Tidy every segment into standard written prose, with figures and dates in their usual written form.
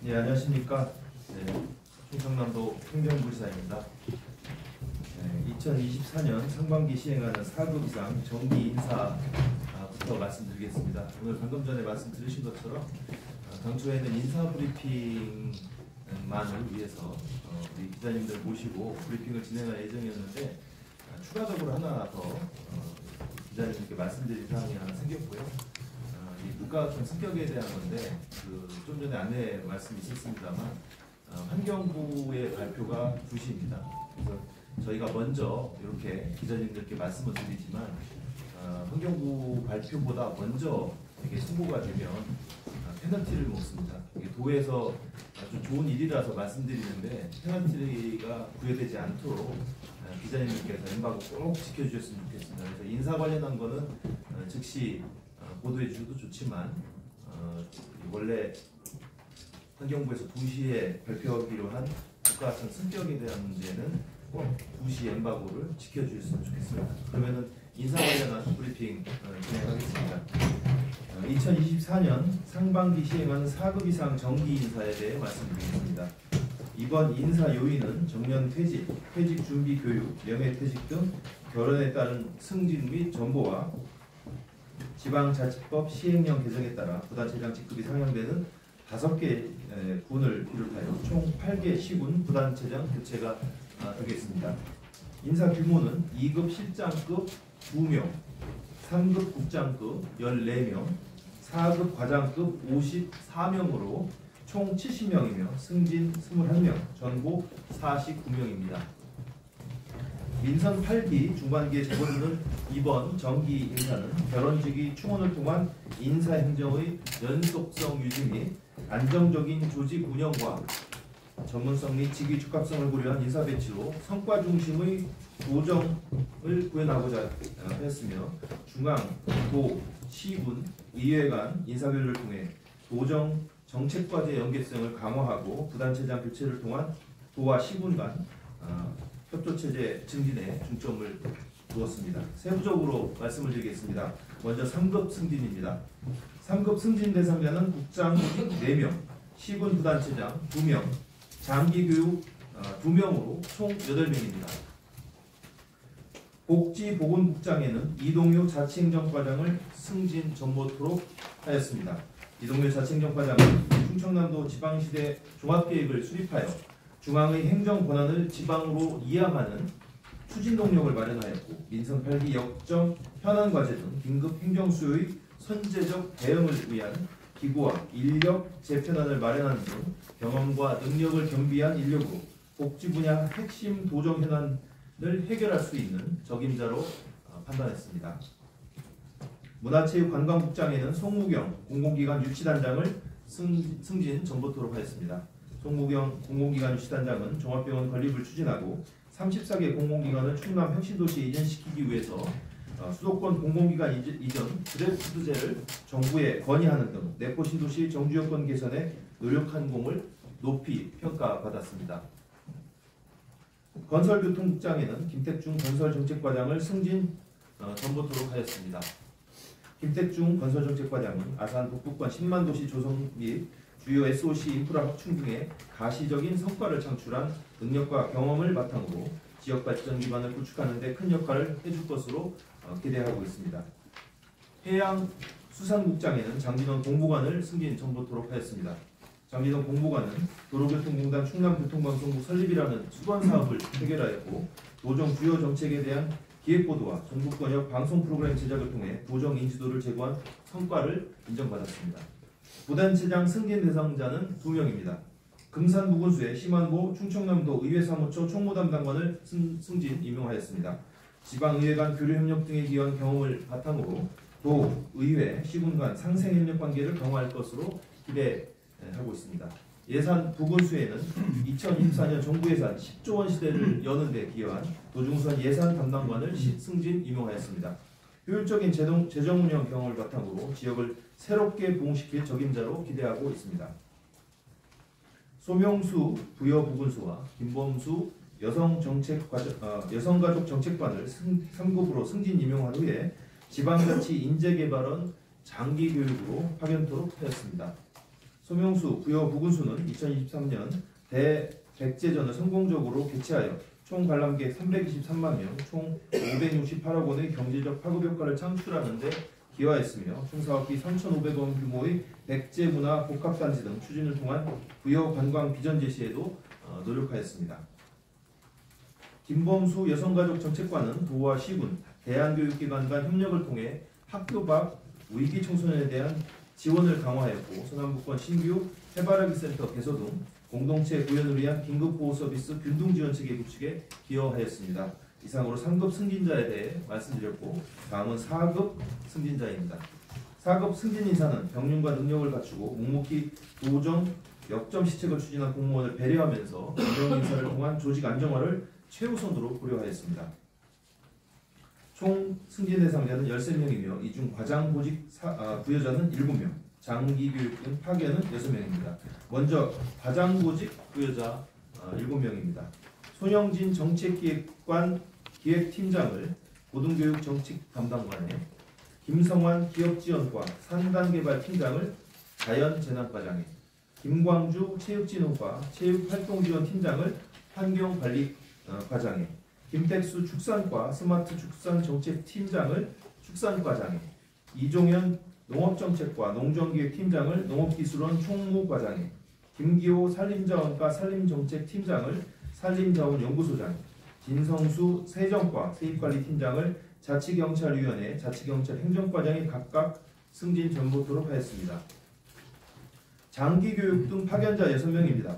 네, 안녕하십니까. 네, 충청남도 행정부지사입니다. 네, 2024년 상반기 시행하는 4급 이상 정기 인사부터 말씀드리겠습니다. 오늘 방금 전에 말씀드리신 것처럼 당초에는 인사 브리핑만을 위해서 우리 기자님들 모시고 브리핑을 진행할 예정이었는데 추가적으로 하나 더 기자님께 말씀드릴 사항이 하나 생겼고요. 이 국가학교 성격에 대한 건데 좀 전에 안내 말씀이 있었습니다만 환경부의 발표가 2시입니다. 그래서 저희가 먼저 이렇게 기자님들께 말씀을 드리지만 환경부 발표보다 먼저 이게 통보가 되면 페널티를 먹습니다. 이게 도에서 아주 좋은 일이라서 말씀드리는데 페널티가 부여되지 않도록 기자님들께서 엠바고 꼭 지켜주셨으면 좋겠습니다. 그래서 인사 관련한 거는 즉시 보도해 주셔도 좋지만 원래 환경부에서 2시에 발표하기로 한 국가청 승격에 대한 문제는 꼭 2시 엠바고를 지켜주셨으면 좋겠습니다. 그러면은 인사 관련한 브리핑 진행하겠습니다. 2024년 상반기 시행하는 4급 이상 정기 인사에 대해 말씀드리겠습니다. 이번 인사 요인은 정년 퇴직, 퇴직 준비 교육, 명예퇴직 등 결혼에 따른 승진 및 전보와 지방자치법 시행령 개정에 따라 부단체장 직급이 상향되는 5개 군을 비롯하여 총 8개 시군 부단체장 교체가 되겠습니다. 인사 규모는 2급 실장급 2명, 3급 국장급 14명, 4급 과장급 54명으로 총 70명이며 승진 21명, 전보 49명입니다. 민선 8기 중반기에 접어드는 이번 정기 인사는 결혼직위 충원을 통한 인사행정의 연속성 유지 및 안정적인 조직 운영과 전문성 및 직위 적합성을 고려한 인사 배치로 성과 중심의 조정을 구현하고자 했으며 중앙, 도, 시군, 의회 간 인사교류를 통해 도정, 정책과제 연계성을 강화하고 부단체장 교체를 통한 도와 시군 간 협조체제 증진에 중점을 두었습니다. 세부적으로 말씀을 드리겠습니다. 먼저 3급 승진입니다. 3급 승진 대상자는 국장 4명, 시군 부단체장 2명, 장기교육 2명으로 총 8명입니다. 복지보건국장에는 이동효 자치행정과장을 승진 전보토록 하였습니다. 이동효 자치행정과장은 충청남도 지방시대 종합계획을 수립하여 중앙의 행정 권한을 지방으로 이양하는 추진 동력을 마련하였고 민선 8기 역점 현안 과제 등 긴급 행정 수요의 선제적 대응을 위한 기구와 인력 재편안을 마련하는 등 경험과 능력을 겸비한 인력으로 복지 분야 핵심 도정 현안을 해결할 수 있는 적임자로 판단했습니다. 문화체육관광국장에는 송무경 공공기관 유치단장을 승진 전보토록 하였습니다. 송무경 공공기관 유치단장은 종합병원 건립을 추진하고 34개 공공기관을 충남 혁신도시에 이전시키기 위해서 수도권 공공기관 이전 드래프트제를 정부에 건의하는 등 내포신도시 정주여건 개선에 노력한 공을 높이 평가받았습니다. 건설교통국장에는 김택중 건설정책과장을 승진 전보토록 하였습니다. 김택중 건설정책과장은 아산 북부권 10만 도시 조성 및 주요 SOC 인프라 확충 등의 가시적인 성과를 창출한 능력과 경험을 바탕으로 지역 발전 기반을 구축하는 데 큰 역할을 해줄 것으로 기대하고 있습니다. 해양수산국장에는 장진원 공보관을 승진 전보토록 하였습니다. 장진원 공보관은 도로교통공단 충남교통방송국 설립이라는 수건 사업을 해결하였고 도정 주요 정책에 대한 기획보도와 전국번역 방송 프로그램 제작을 통해 도정 인지도를 제고한 성과를 인정받았습니다. 부단체장 승진 대상자는 2명입니다. 금산무군수의 심한보 충청남도 의회사무처 총무담당관을 승진 임명하였습니다. 지방의회 간 교류협력 등에 기여한 경험을 바탕으로 도, 의회, 시군 간 상생협력 관계를 강화할 것으로 기대하고 있습니다. 예산 부군수에는 2024년 정부 예산 10조 원 시대를 여는 데 기여한 도중수한 예산 담당관을 승진 임명하였습니다. 효율적인 재정 운영 경험을 바탕으로 지역을 새롭게 부흥시킬 적임자로 기대하고 있습니다. 소명수 부여부군수와 김범수 여성가족정책관을 3급으로 승진 임명한 후에 지방자치 인재개발원 장기교육으로 파견토록 하였습니다. 소명수 부여 부군수는 2023년 대백제전을 성공적으로 개최하여 총 관람객 323만 명, 총 568억 원의 경제적 파급 효과를 창출하는 데 기여하였으며 총 사업비 3,500원 규모의 백제문화 복합단지 등 추진을 통한 부여 관광 비전 제시에도 노력하였습니다. 김범수 여성가족정책관은 도와 시군, 대한교육기관 간 협력을 통해 학교 밖 위기 청소년에 대한 지원을 강화하였고 서남북권 신규 해바라기 센터 개소 등 공동체 구현을 위한 긴급보호 서비스 균등지원체계 구축에 기여하였습니다. 이상으로 3급 승진자에 대해 말씀드렸고 다음은 4급 승진자입니다. 4급 승진인사는 경륜과 능력을 갖추고 묵묵히 도정, 역점 시책을 추진한 공무원을 배려하면서 임명인사를 통한 조직 안정화를 최우선으로 고려하였습니다. 총 승진 대상자는 13명이며 이 중 과장 보직 부여자는 7명, 장기교육 등 파견은 6명입니다. 먼저 과장 보직 부여자 7명입니다. 손영진 정책기획관 기획팀장을 고등교육 정책 담당관에, 김성환 기업지원과 산단개발팀장을 자연재난과장에, 김광주 체육진흥과 체육활동지원팀장을 환경관리과장에, 김택수 축산과 스마트 축산정책팀장을 축산과장에, 이종현 농업정책과 농정기획팀장을 농업기술원 총무과장에, 김기호 산림자원과 산림정책팀장을 산림자원연구소장에, 진성수 세정과 세입관리팀장을 자치경찰위원회 자치경찰행정과장에 각각 승진 전보토록 하였습니다. 장기교육 등 파견자 6명입니다.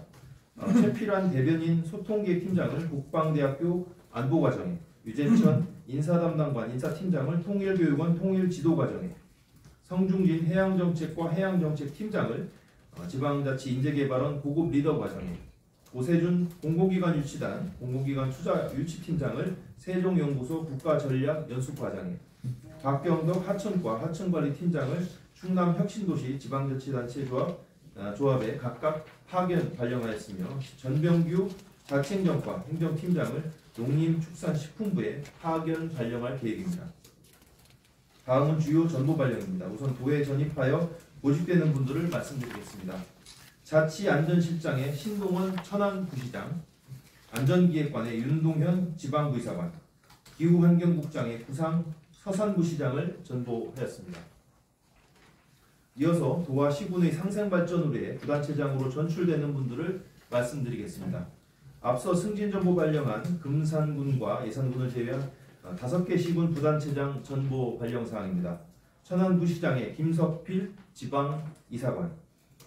최필환 대변인 소통기획팀장을 국방대학교 안보과정에, 유재천 인사담당관 인사팀장을 통일교육원 통일지도과정에, 성중진 해양정책과 해양정책팀장을 지방자치 인재개발원 고급 리더과정에, 오세준 공공기관 유치단 공공기관 투자 유치팀장을 세종연구소 국가전략연수과장에, 박경덕 하천과 하천관리팀장을 충남혁신도시 지방자치단체 조합에 각각 파견 발령하였으며 전병규 자치행정과 행정팀장을 농림축산식품부에 파견 발령할 계획입니다. 다음은 주요 전보 발령입니다. 우선 도에 전입하여 모집되는 분들을 말씀드리겠습니다. 자치안전실장의 신동원 천안부시장, 안전기획관의 윤동현 지방부이사관, 기후환경국장의 부상 서산부시장을 전보하였습니다. 이어서 도와 시군의 상생발전을 위해 부단체장으로 전출되는 분들을 말씀드리겠습니다. 앞서 승진 전보 발령한 금산군과 예산군을 제외한 5개 시군 부단체장 전보 발령사항입니다. 천안부시장의 김석필 지방이사관,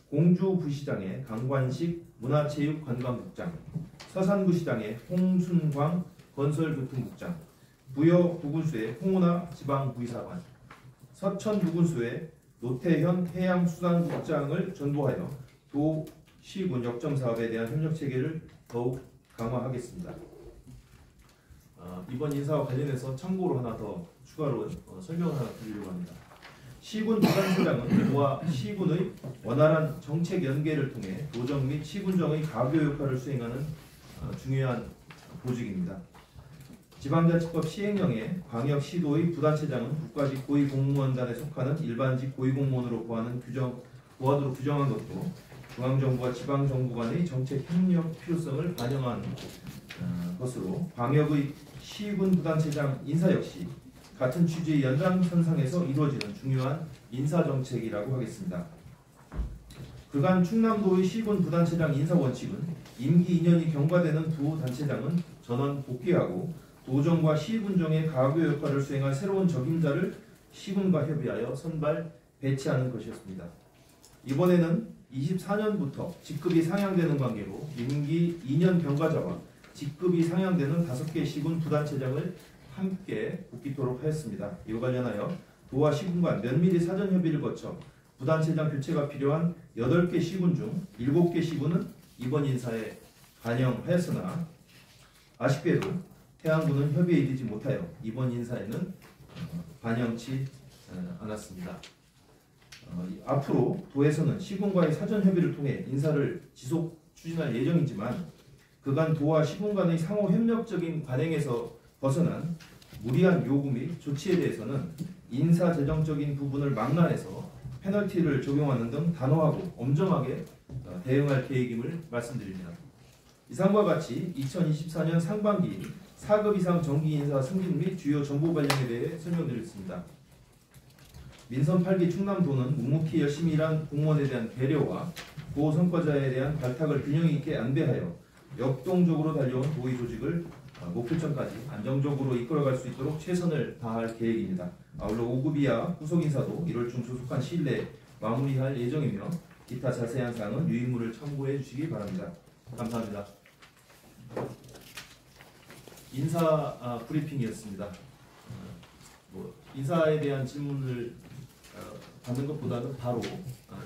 공주부시장의 강관식 문화체육관광국장, 서산부시장의 홍순광 건설교통국장, 부여부군수의 홍은아 지방부이사관, 서천부군수의 노태현 해양수산국장을 전보하여 도, 시군 역점사업에 대한 협력체계를 더욱 강화하겠습니다. 이번 인사와 관련해서 참고로 하나 더 추가로 설명을 하나 드리려고 합니다. 시군 부단체장은 도와 시군의 원활한 정책 연계를 통해 도정 및 시군정의 가교 역할을 수행하는 중요한 보직입니다. 지방자치법 시행령에 광역시도의 부단체장은 국가직 고위공무원단에 속하는 일반직 고위공무원으로 보하도록 규정한 것도 중앙정부와 지방정부 간의 정책 협력 필요성을 반영한 것으로 광역의 시군 부단체장 인사 역시 같은 취지의 연장선상에서 이루어지는 중요한 인사정책이라고 하겠습니다. 그간 충남도의 시군 부단체장 인사 원칙은 임기 2년이 경과되는 두 단체장은 전원 복귀하고 도정과 시군정의 가교 역할을 수행할 새로운 적임자를 시군과 협의하여 선발 배치하는 것이었습니다. 이번에는 24년부터 직급이 상향되는 관계로 임기 2년 경과자와 직급이 상향되는 5개 시군 부단체장을 함께 복귀토록 하였습니다. 이와 관련하여 도와 시군 간 면밀히 사전 협의를 거쳐 부단체장 교체가 필요한 8개 시군 중 7개 시군은 이번 인사에 반영하였으나 아쉽게도 해안군은 협의에 이르지 못하여 이번 인사에는 반영치 않았습니다. 앞으로 도에서는 시군과의 사전 협의를 통해 인사를 지속 추진할 예정이지만 그간 도와 시군 간의 상호 협력적인 관행에서 벗어난 무리한 요구 및 조치에 대해서는 인사 재정적인 부분을 망라해서 페널티를 적용하는 등 단호하고 엄정하게 대응할 계획임을 말씀드립니다. 이상과 같이 2024년 상반기 4급 이상 정기 인사 승진 및 주요 정보 관련에 대해 설명드리겠습니다. 민선 8기 충남도는 묵묵히 열심히 일한 공무원에 대한 배려와 보호 성과자에 대한 발탁을 균형 있게 안배하여 역동적으로 달려온 도의 조직을 목표점까지 안정적으로 이끌어갈 수 있도록 최선을 다할 계획입니다. 아울러 5급 이하 후속 인사도 1월 중 조속한 시일 내에 마무리할 예정이며 기타 자세한 사항은 유인물을 참고해 주시기 바랍니다. 감사합니다. 인사 브리핑이었습니다. 인사에 대한 질문을 받는 것보다는 바로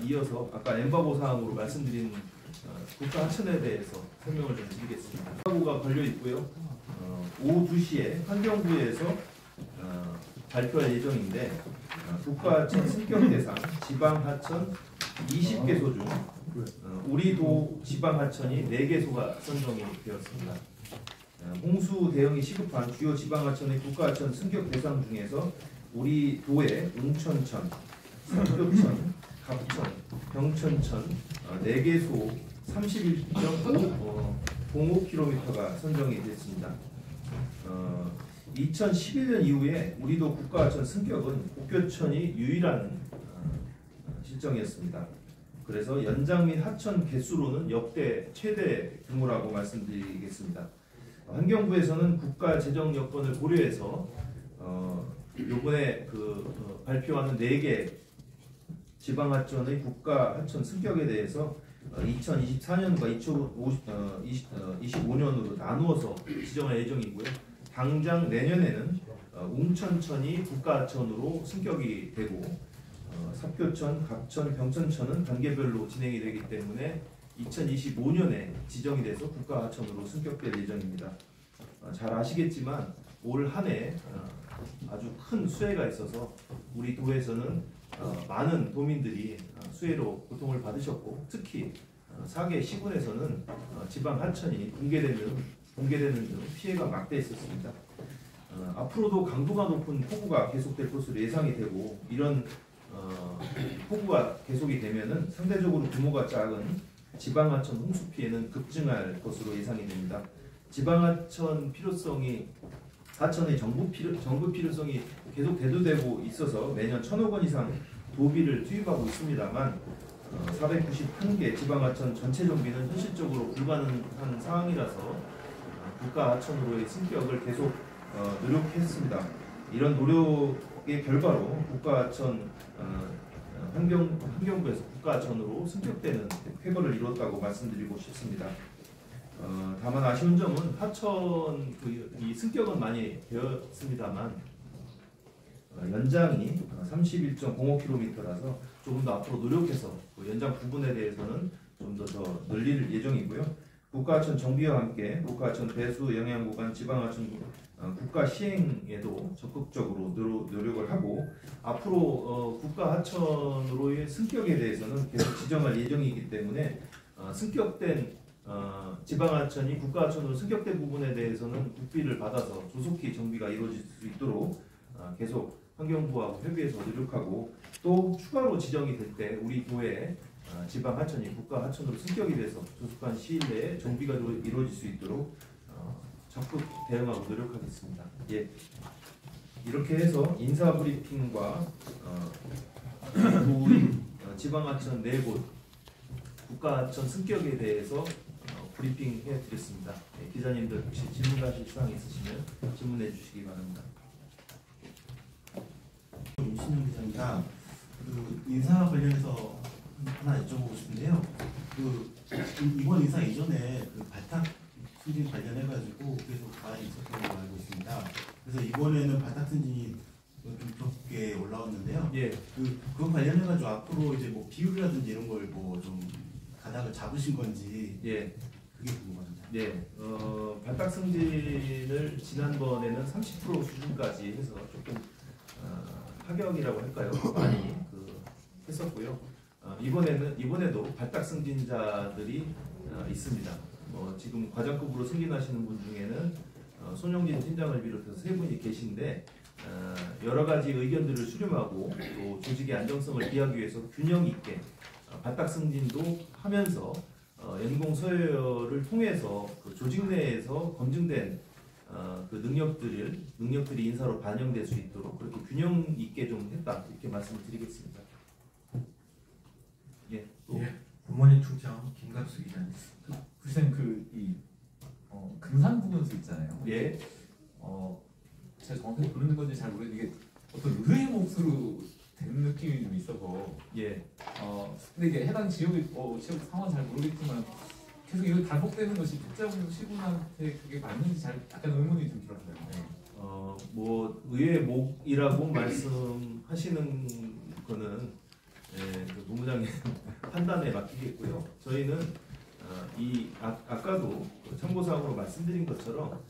이어서 아까 엠바고 사항으로 말씀드린 국가 하천에 대해서 설명을 좀 드리겠습니다. 엠바고가 걸려 있고요. 오후 2시에 환경부에서 발표할 예정인데 국가 하천 승격 대상 지방 하천 20개소 중 우리 도 지방 하천이 4개소가 선정이 되었습니다. 홍수 대응이 시급한 주요 지방 하천의 국가 하천 승격 대상 중에서 우리 도의 웅천천, 삼교천, 갑천, 병천천 4개소 31.05km가 선정이 됐습니다. 2011년 이후에 우리도 국가하천 승격은 옥교천이 유일한 실정이었습니다. 그래서 연장 및 하천 개수로는 역대 최대 규모라고 말씀드리겠습니다. 환경부에서는 국가 재정 여건을 고려해서 요번에 발표하는 4개 지방하천의 국가하천 승격에 대해서 2024년과 2025년으로 나누어서 지정할 예정이고요. 당장 내년에는 웅천천이 국가하천으로 승격이 되고 삽교천, 갑천, 병천천은 단계별로 진행이 되기 때문에 2025년에 지정이 돼서 국가하천으로 승격될 예정입니다. 잘 아시겠지만 올 한 해 아주 큰 수해가 있어서 우리 도에서는 많은 도민들이 수해로 고통을 받으셨고 특히 4개 시군에서는 지방 하천이 붕괴되는 등 피해가 막대했었습니다. 앞으로도 강도가 높은 폭우가 계속될 것으로 예상이 되고 이런 폭우가 계속이 되면은 상대적으로 규모가 작은 지방하천 홍수 피해는 급증할 것으로 예상이 됩니다. 지방하천 필요성이 하천의 정부 필요성이 계속 대두되고 있어서 매년 1,000억 원 이상 도비를 투입하고 있습니다만 491개 지방하천 전체 정비는 현실적으로 불가능한 상황이라서 국가하천으로의 승격을 계속 노력했습니다. 이런 노력의 결과로 국가하천 환경부에서 국가하천으로 승격되는 쾌거를 이뤘다고 말씀드리고 싶습니다. 다만 아쉬운 점은 하천 이 승격은 많이 되었습니다만 연장이 31.05km라서 조금 더 앞으로 노력해서 연장 부분에 대해서는 좀 더 늘릴 예정이고요. 국가하천 정비와 함께 국가하천 배수 영양 구간 지방하천 국가 시행에도 적극적으로 노력을 하고 앞으로 국가하천으로의 승격에 대해서는 계속 지정할 예정이기 때문에 승격된 지방하천이 국가하천으로 승격된 부분에 대해서는 국비를 받아서 조속히 정비가 이루어질 수 있도록 계속 환경부하고 협의해서 노력하고 또 추가로 지정이 될 때 우리 도에 지방하천이 국가하천으로 승격이 돼서 조속한 시일 내에 정비가 이루어질 수 있도록 적극 대응하고 노력하겠습니다. 예, 이렇게 해서 인사 브리핑과 도의 지방하천 4곳 국가하천 승격에 대해서 브리핑해 드렸습니다. 예, 기자님들 혹시 질문하실 사항 있으시면 질문해 주시기 바랍니다. 임신영 기자입니다. 인사 관련해서 하나 여쭤보고 싶은데요. 이번 인사 이전에 발탁 승진 관련해가지고 계속 많이 있었던 걸로 알고 있습니다. 그래서 이번에는 발탁 승진이 좀 적게 올라왔는데요. 예. 그거 관련해가지고 앞으로 이제 뭐 비율이라든지 이런 걸 뭐 좀 가닥을 잡으신 건지. 예. 그게 궁금합니다. 네. 발탁 승진을 지난번에는 30% 수준까지 해서 조금 파격이라고 할까요? 많이 했었고요. 이번에도 발탁 승진자들이 있습니다. 지금 과장급으로 승진하시는 분 중에는 손영진 팀장을 비롯해서 3분이 계신데 여러 가지 의견들을 수렴하고 또 조직의 안정성을 기하기 위해서 균형 있게 바닥 승진도 하면서 연공 서열을 통해서 그 조직 내에서 검증된 그 능력들이 인사로 반영될 수 있도록 그렇게 균형 있게 좀 했다 이렇게 말씀을 드리겠습니다. 예, 또 부모님 충청 김갑수 기자님. 부시장님 금산 부분수 있잖아요. 예, 제가 정확하게 부르는 건지 잘 모르겠는데 이게 어떤 의의 몫으로 되는 느낌이 좀 있어서 예, 근데 이게 해당 지역 상황 잘 모르겠지만 계속 이거 반복되는 것이 특정 시군한테 그게 맞는지 잘 약간 의문이 좀 들었어요. 네. 뭐 의회 목이라고 말씀하시는 거는 그 본부장님 판단에 맡기겠고요. 저희는 아까도 참고사항으로 말씀드린 것처럼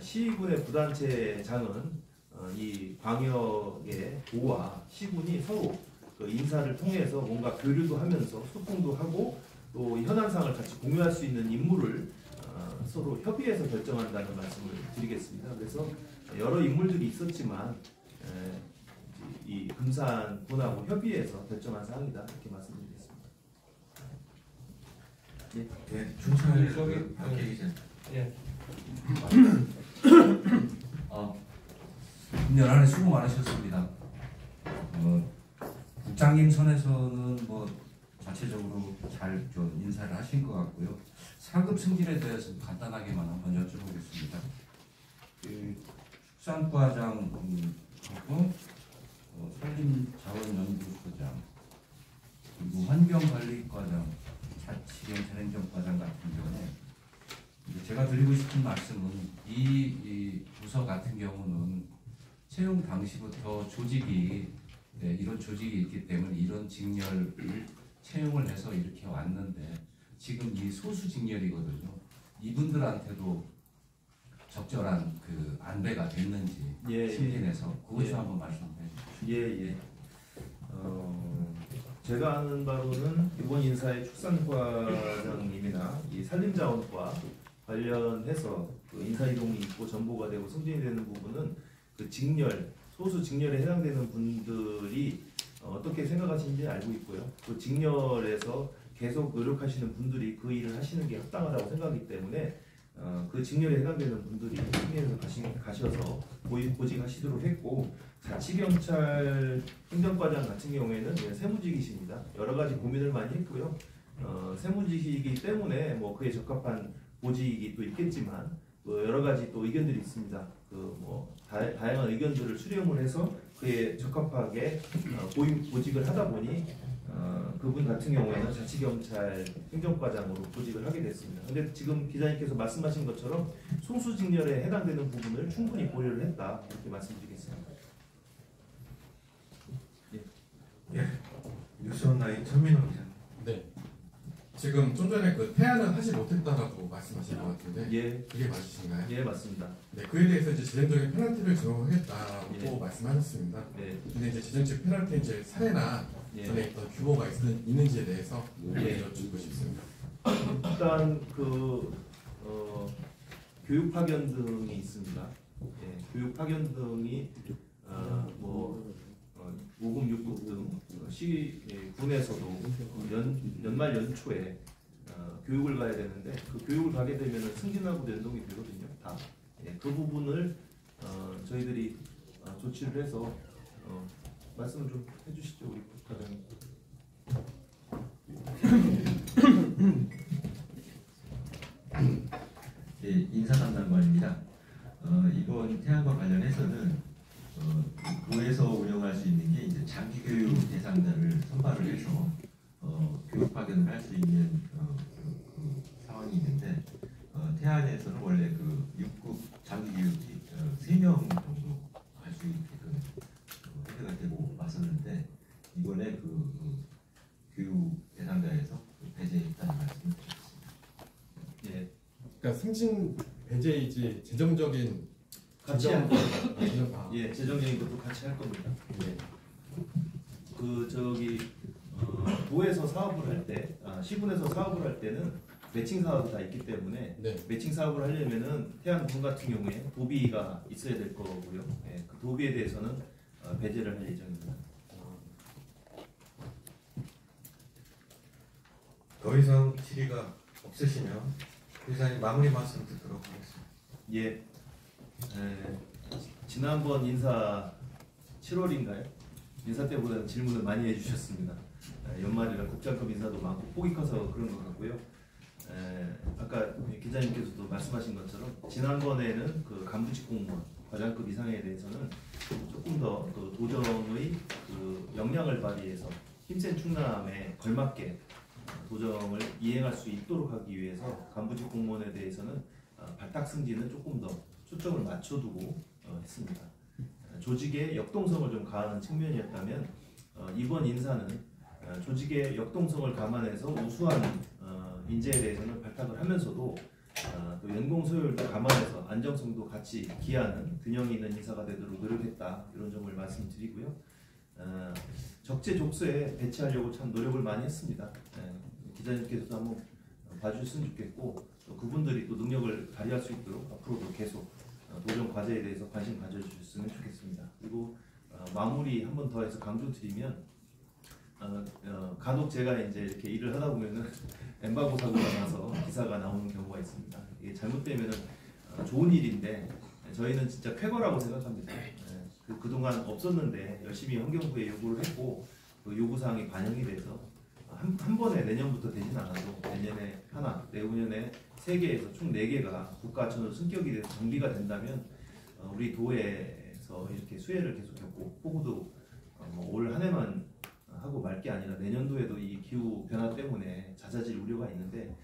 시군의 부단체장은 이 광역의 도와 시군이 서로 그 인사를 통해서 뭔가 교류도 하면서 소통도 하고 또 현안상을 같이 공유할 수 있는 임무를 서로 협의해서 결정한다는 말씀을 드리겠습니다. 그래서 여러 인물들이 있었지만 이 금산군하고 협의해서 결정한 사항이다 이렇게 말씀드리겠습니다. 네, 충청을 박계 기자님. 예. 연안에 수고 많으셨습니다. 국장님 선에서는 뭐 자체적으로 잘 좀 인사를 하신 것 같고요. 상급 승진에 대해서 간단하게만 한번 여쭤보겠습니다. 그 축산과장하고 산림자원연구소장 그리고 환경관리과장, 자치경찰행정과장 같은 경우에 제가 드리고 싶은 말씀은 이 부서 같은 경우는 채용 당시부터 조직이 이런 조직이 있기 때문에 이런 직렬을 채용을 해서 이렇게 왔는데 지금 이 소수 직렬이거든요. 이분들한테도 적절한 그 안배가 됐는지 심리내서 그것 좀 한번 말씀해 주시죠. 예. 제가 아는 바로는 이번 인사의 축산과장님이나 이 산림자원과 관련해서 그 인사 이동이 있고 전보가 되고 승진이 되는 부분은 그 직렬, 소수 직렬에 해당되는 분들이 어떻게 생각하시는지 알고 있고요. 그 직렬에서 계속 노력하시는 분들이 그 일을 하시는 게 합당하다고 생각하기 때문에 그 직렬에 해당되는 분들이 승진해서 가셔서 보직하시도록 했고 자치경찰 행정과장 같은 경우에는 세무직이십니다. 여러 가지 고민을 많이 했고요. 세무직이기 때문에 뭐 그에 적합한 보직이 또 있겠지만 또 여러 가지 또 의견들이 있습니다. 다양한 의견들을 수렴을 해서 그에 적합하게 보직을 하다 보니 그분 같은 경우에는 자치경찰 행정과장으로 보직을 하게 됐습니다. 근데 지금 기자님께서 말씀하신 것처럼 소수 직렬에 해당되는 부분을 충분히 고려를 했다 이렇게 말씀드리겠습니다. 뉴스 온라인 천민호 기자님. 네. 지금 좀 전에 그 태안을 하지 못했다라고 말씀하신 것 같은데 예, 그게 맞으신가요? 예 맞습니다. 네, 그에 대해서 이제 재정적인 페널티를 적용하겠다고 예. 말씀하셨습니다. 네, 근데 이제 재정적 페널티 이제 사례나 예. 전에 있던 규모가 있는지에 대해서 예. 여쭙고 싶습니다. 일단 교육 파견 등이 있습니다. 예, 교육 파견 등이 5급, 6급 등 군에서도 연말 연초에 교육을 가야 되는데 그 교육을 가게 되면 승진하고 연동이 되거든요. 다. 예, 그 부분을 저희들이 조치를 해서 말씀을 좀 해주시죠, 우리 과장님. 예, 인사담당관입니다. 이번 태안과 관련해서는 구에서 운영할 수 있는 게 이제 장기교육 대상자를 선발을 해서 교육 파견을 할 수 있는 그 상황이 있는데 태안에서는 원래 그 6급 장기교육이 3명 정도 할 수 있게끔 해가 되고 왔었는데 이번에 교육 대상자에서 배제했다는 말씀을 드렸습니다. 예, 그러니까 승진 배제이지 재정적인 같이 할 겁니다. 재정 예, 재정적인 것도 같이 할 겁니다. 예. 도에서 사업을 할 때, 시군에서 사업을 할 때는 매칭 사업이 다 있기 때문에 네. 매칭 사업을 하려면은 태양광 같은 경우에 도비가 있어야 될 거고요. 예, 그 도비에 대해서는 배제를 할 예정입니다. 더 이상 질의가 없으시면 이사님 마무리 말씀 듣도록 하겠습니다. 예, 지난번 인사 7월인가요? 인사 때보다 질문을 많이 해주셨습니다. 연말이라 국장급 인사도 많고 폭이 커서 그런 것 같고요. 아까 기자님께서도 말씀하신 것처럼 지난번에는 그 간부직 공무원 과장급 이상에 대해서는 조금 더 그 도정의 그 역량을 발휘해서 힘센 충남에 걸맞게 도정을 이행할 수 있도록 하기 위해서 간부직 공무원에 대해서는 발탁 승진은 조금 더 초점을 맞춰두고 했습니다. 조직의 역동성을 좀 가하는 측면이었다면 이번 인사는 조직의 역동성을 감안해서 우수한 인재에 대해서는 발탁을 하면서도 또 연공 소율도 감안해서 안정성도 같이 기하는 균형 있는 인사가 되도록 노력했다 이런 점을 말씀드리고요. 적재적소에 배치하려고 참 노력을 많이 했습니다. 기자님께서도 한번 봐주셨으면 좋겠고 또 그분들이 또 능력을 발휘할 수 있도록 앞으로도 계속 도정 과제에 대해서 관심 가져주셨으면 좋겠습니다. 그리고 마무리 한 번 더 해서 강조드리면 간혹 제가 이제 이렇게 일을 하다 보면은 엠바고 사고가 나서 기사가 나오는 경우가 있습니다. 이게 잘못되면은 좋은 일인데 저희는 진짜 쾌거라고 생각합니다. 그동안 없었는데 열심히 환경부에 요구를 했고 그 요구사항이 반영이 돼서 한 번에 내년부터 되진 않아도 내년에 하나, 내후년에 3개에서 총 4개가 국가천으로 승격이 돼서 정비가 된다면 우리 도에서 이렇게 수해를 계속 겪고 폭우도 올 한 해만 하고 말 게 아니라 내년도에도 이 기후 변화 때문에 잦아질 우려가 있는데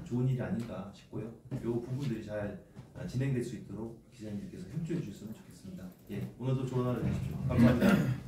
좋은 일이 아닌가 싶고요. 이 부분들이 잘 진행될 수 있도록 기자님들께서 협조해 주셨으면 좋겠습니다. 예, 오늘도 좋은 하루 되십시오. 감사합니다.